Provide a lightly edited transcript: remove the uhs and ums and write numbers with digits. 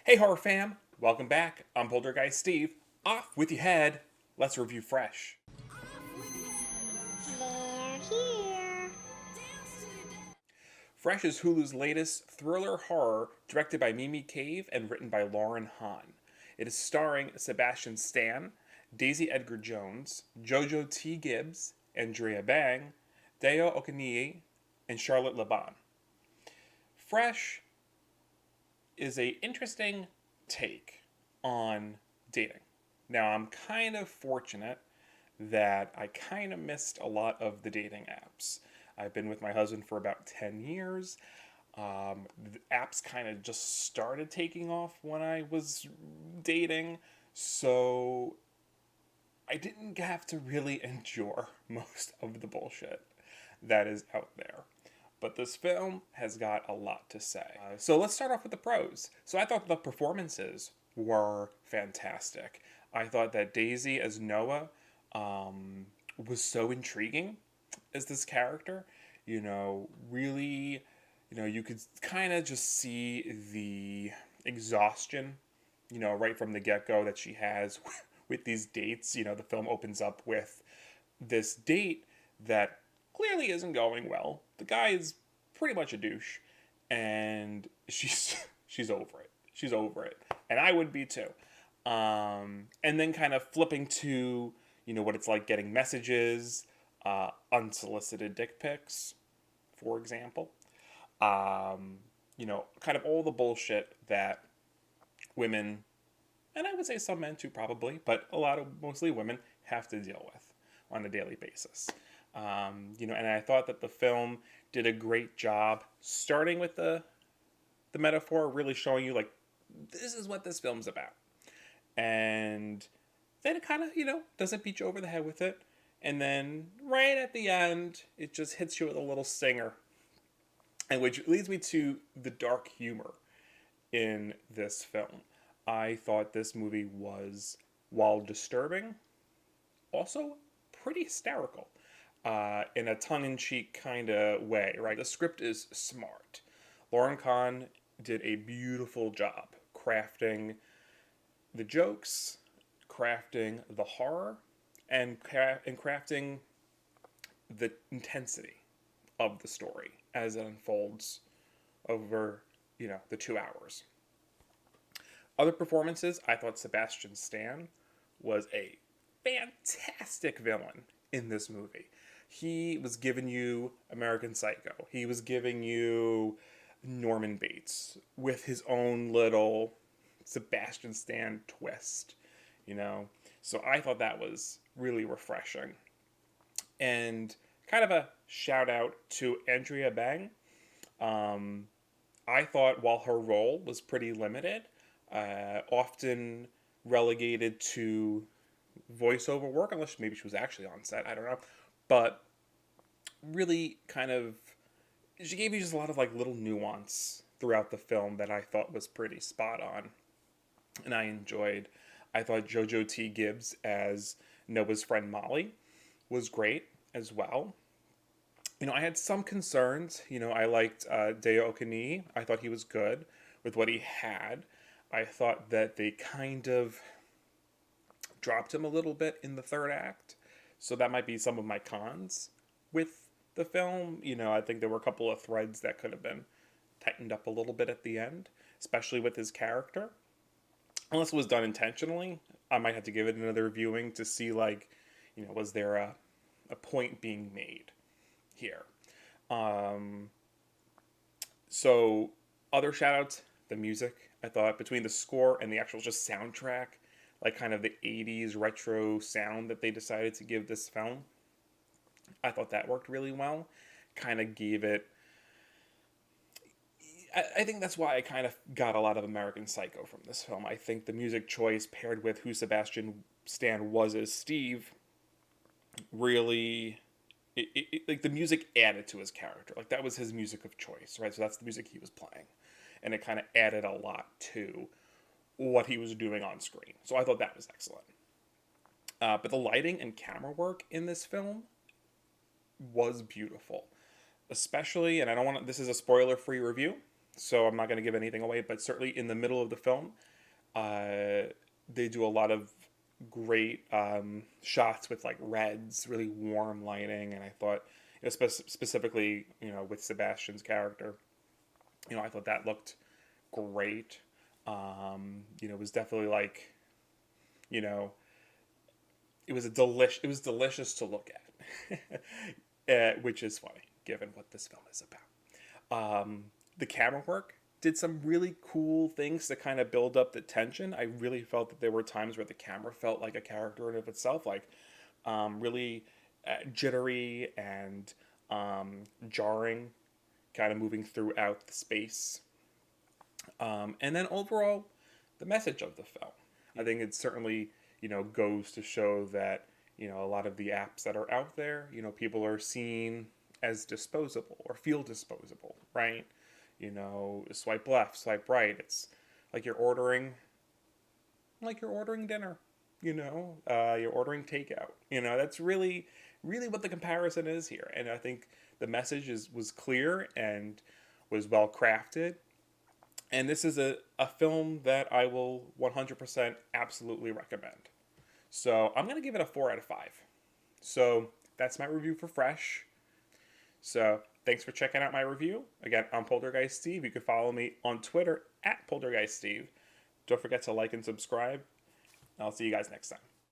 Hey horror fam, welcome back. I'm Poltergeist Steve. Off with your head. Let's review Fresh. They're here. Fresh is Hulu's latest thriller horror directed by Mimi Cave and written by Lauren Hahn. It is starring Sebastian Stan, Daisy Edgar Jones, Jojo T. Gibbs, Andrea Bang, Deo Okaniyi, and Charlotte Laban. Fresh is a interesting take on dating. Now, I'm kind of fortunate that I kind of missed a lot of the dating apps. I've been with my husband for about 10 years. The apps kind of just started taking off when I was dating, so I didn't have to really endure most of the bullshit that is out there. But this film has got a lot to say. So let's start off with the pros. So I thought the performances were fantastic. I thought that Daisy as Noah was so intriguing as this character. Really, you could kind of just see the exhaustion, right from the get go that she has with these dates. The film opens up with this date that clearly isn't going well. The guy is pretty much a douche, and she's over it. She's over it, and I would be too. And then kind of flipping to what it's like getting messages, unsolicited dick pics, for example. Kind of all the bullshit that women, and I would say some men too probably, but mostly women have to deal with on a daily basis. And I thought that the film did a great job starting with the metaphor, really showing you like this is what this film's about, and then it kind of doesn't beat you over the head with it, and then right at the end it just hits you with a little stinger, and which leads me to the dark humor in this film. I thought this movie was, while disturbing, also pretty hysterical in a tongue-in-cheek kind of way, right? The script is smart. Lauren Kahn did a beautiful job crafting the jokes, crafting the horror, and crafting the intensity of the story as it unfolds over, the 2 hours. Other performances, I thought Sebastian Stan was a fantastic villain in this movie. He was giving you American Psycho. He was giving you Norman Bates with his own little Sebastian Stan twist, you know? So I thought that was really refreshing. And kind of a shout out to Andrea Bang. I thought while her role was pretty limited, often relegated to voiceover work, unless maybe she was actually on set, I don't know. But really kind of, she gave you just a lot of like little nuance throughout the film that I thought was pretty spot on. And I enjoyed. I thought Jojo T. Gibbs as Noah's friend Molly was great as well. I had some concerns. I liked Deo Okaniyi. I thought he was good with what he had. I thought that they kind of dropped him a little bit in the third act. So that might be some of my cons with the film. I think there were a couple of threads that could have been tightened up a little bit at the end, especially with his character. Unless it was done intentionally, I might have to give it another viewing to see, like, was there a point being made here? So, other shout outs, the music, I thought, between the score and the actual just soundtrack, like kind of the 80s retro sound that they decided to give this film, I thought that worked really well. Kind of gave it. I think that's why I kind of got a lot of American Psycho from this film. I think the music choice paired with who Sebastian Stan was as Steve really, like the music added to his character. Like that was his music of choice, right? So that's the music he was playing, and it kind of added a lot to what he was doing on screen. So I thought that was excellent. But the lighting and camera work in this film was beautiful, especially, and I don't want to, this is a spoiler free review, so I'm not going to give anything away, but certainly in the middle of the film, they do a lot of great shots with like reds, really warm lighting, and I thought, specifically, with Sebastian's character, I thought that looked great. It was definitely like, you know, it was delicious to look at, which is funny given what this film is about. The camera work did some really cool things to kind of build up the tension. I really felt that there were times where the camera felt like a character in of itself, like really jittery and jarring, kind of moving throughout the space. And then overall, the message of the film. I think it certainly, goes to show that, a lot of the apps that are out there, people are seen as disposable or feel disposable, right? Swipe left, swipe right. It's like you're ordering dinner, you're ordering takeout. That's really, really what the comparison is here. And I think the message was clear and was well crafted. And this is a film that I will 100% absolutely recommend. So I'm going to give it a 4 out of 5. So that's my review for Fresh. So thanks for checking out my review. Again, I'm Poltergeist Steve. You can follow me on Twitter at Poltergeist Steve. Don't forget to like and subscribe. I'll see you guys next time.